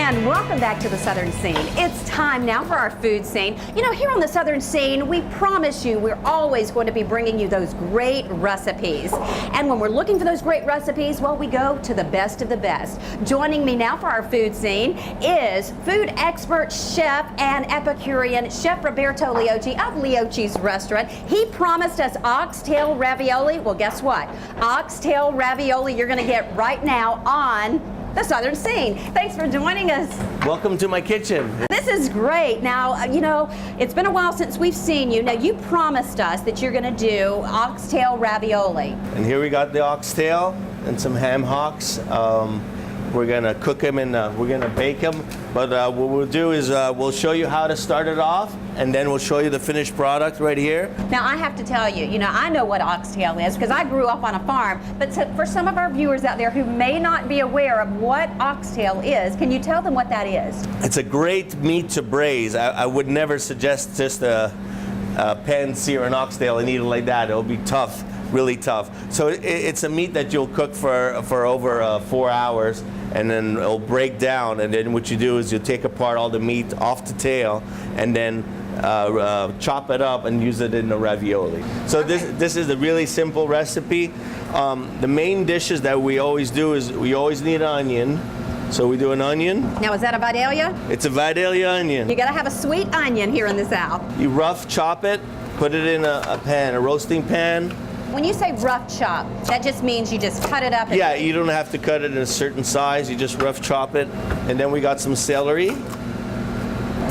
And welcome back to the Southern Scene. It's time now for our food scene. You know, here on the Southern Scene, we promise you we're always going to be bringing you those great recipes. And when we're looking for those great recipes, well, we go to the best of the best. Joining me now for our food scene is food expert, chef, and Epicurean, Chef Roberto Leoci of Leoci's Restaurant. He promised us oxtail ravioli. Well, guess what? Oxtail ravioli you're going to get right now on the Southern Scene. Thanks for joining us. Welcome to my kitchen. This is great. Now, you know, it's been a while since we've seen you. Now, you promised us that you're going to do oxtail ravioli. And here we got the oxtail and some ham hocks. We're gonna cook them and we're gonna bake them. But what we'll do is we'll show you how to start it off, and then we'll show you the finished product right here. Now, I have to tell you, you know, I know what oxtail is because I grew up on a farm. But for some of our viewers out there who may not be aware of what oxtail is, can you tell them what that is? It's a great meat to braise. I would never suggest just a pan-sear an oxtail and eat it like that. It'll be tough, really tough. So it's a meat that you'll cook for over 4 hours, and then it'll break down. And then what you do is you take apart all the meat off the tail, and then chop it up and use it in the ravioli. So this is a really simple recipe. The main dishes that we always do is we always need onion. So we do an onion. Now, is that a Vidalia? It's a Vidalia onion. You gotta have a sweet onion here in the South. You rough chop it, put it in a pan, a roasting pan. When you say rough chop, that just means you just cut it up. Yeah, you don't have to cut it in a certain size. You just rough chop it. And then we got some celery.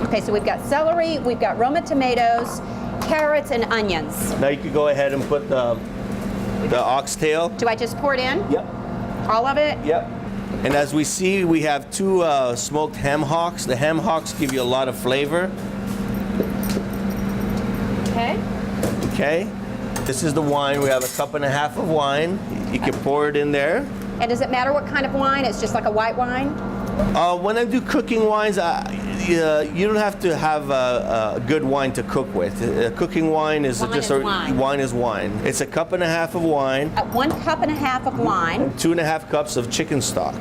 Okay, so we've got celery, we've got Roma tomatoes, carrots, and onions. Now you could go ahead and put the oxtail. Do I just pour it in? Yep. All of it? Yep. And as we see, we have two smoked ham hocks. The ham hocks give you a lot of flavor. Okay. Okay. This is the wine. We have a cup and a half of wine. You can pour it in there. And does it matter what kind of wine? It's just like a white wine? When I do cooking wines, you don't have to have a good wine to cook with. Cooking wine is wine is wine. It's a cup and a half of wine. 1 cup and a half of wine. And 2.5 cups of chicken stock.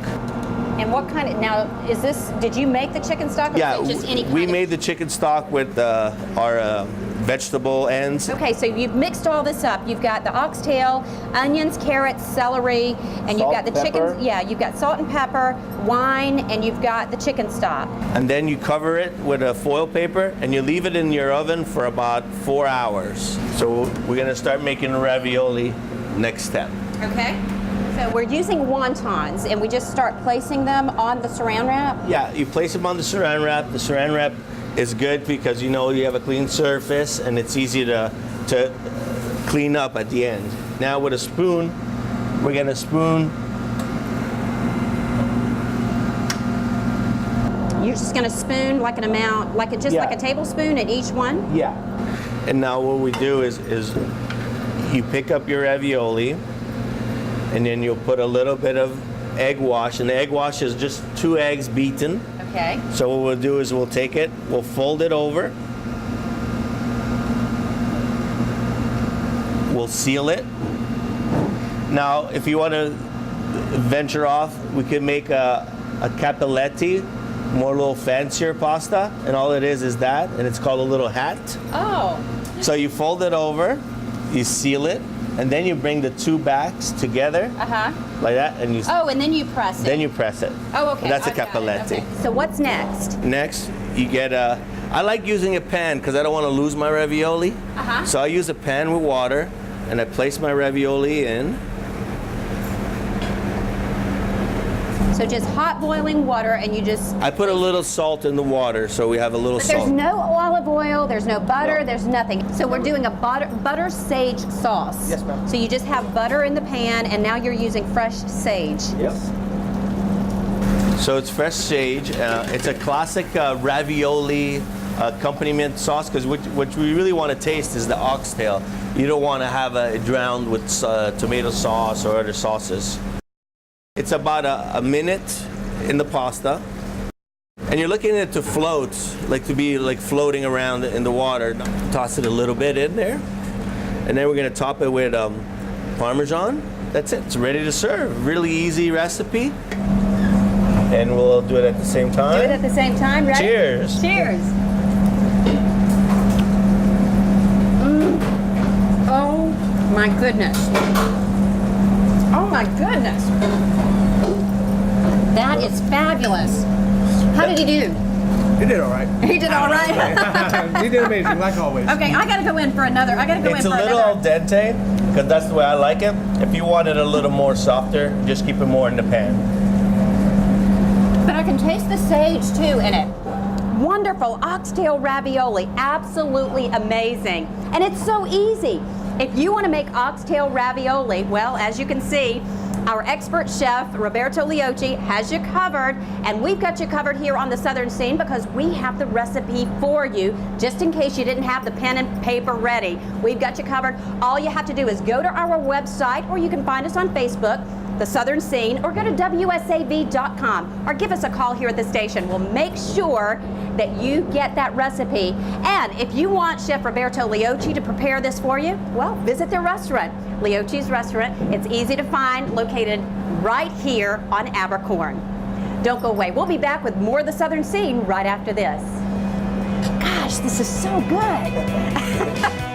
And what kind of, now, is this, did you make the chicken stock? Or Yeah, is it just any kind we made the chicken stock with our vegetable ends. Okay, so you've mixed all this up. You've got the oxtail, onions, carrots, celery, and you've got the chicken. Yeah, you've got salt and pepper, wine, and you've got the chicken stock. And then you cover it with a foil paper, and you leave it in your oven for about 4 hours. So we're gonna start making ravioli next step. Okay. So we're using wontons, and we just start placing them on the saran wrap? Yeah, you place them on the saran wrap. The saran wrap is good because you know you have a clean surface and it's easy to clean up at the end. Now with a spoon, we're gonna spoon. You're just gonna spoon like an amount, like like a tablespoon at each one? Yeah. And now what we do is you pick up your ravioli, and then you'll put a little bit of egg wash, and the egg wash is just 2 eggs beaten. Okay. So what we'll do is we'll take it, we'll fold it over, we'll seal it. Now, if you want to venture off, we could make a capelletti, more a little fancier pasta, and all it is that, and it's called a little hat. Oh. So you fold it over, you seal it, and then you bring the 2 backs together, like that, and you. Oh, and then you press it. Then you press it. Oh, okay. And that's a Got it, capelletti. okay. So what's next? Next, you get a. I like using a pan because I don't want to lose my ravioli. So I use a pan with water, and I place my ravioli in. So just hot boiling water, and you just. I put a little salt in the water, so we have a little salt. There's no olive oil, there's no butter, there's nothing. So we're doing a butter sage sauce. Yes, ma'am. So you just have butter in the pan, and now you're using fresh sage. Yep. So it's fresh sage. It's a classic ravioli accompaniment sauce because what we really want to taste is the oxtail. You don't want to have it drowned with tomato sauce or other sauces. It's about a minute in the pasta, and you're looking at it to float, like to be like floating around in the water. Toss it a little bit in there, and then we're gonna top it with Parmesan. That's it. It's ready to serve. Really easy recipe. And we'll do it at the same time. Do it at the same time. Ready? Cheers. Cheers. Oh my goodness. Oh my goodness. That is fabulous. How did he do? You did all right. He did all right. You did amazing, like always. Okay, I gotta go in for another. It's a little al dente, because that's the way I like it. If you want it a little more softer, just keep it more in the pan. But I can taste the sage too in it. Wonderful oxtail ravioli, absolutely amazing. And it's so easy. If you want to make oxtail ravioli, well, as you can see, our expert chef, Roberto Leoci, has you covered, and we've got you covered here on the Southern Scene because we have the recipe for you, just in case you didn't have the pen and paper ready. We've got you covered. All you have to do is go to our website, or you can find us on Facebook, The Southern Scene, or go to WSAV.com, or give us a call here at the station. We'll make sure that you get that recipe. And if you want Chef Roberto Leoci to prepare this for you, well, visit their restaurant, Leoci's Restaurant. It's easy to find, located right here on Abercorn. Don't go away. We'll be back with more of The Southern Scene right after this. Gosh, this is so good.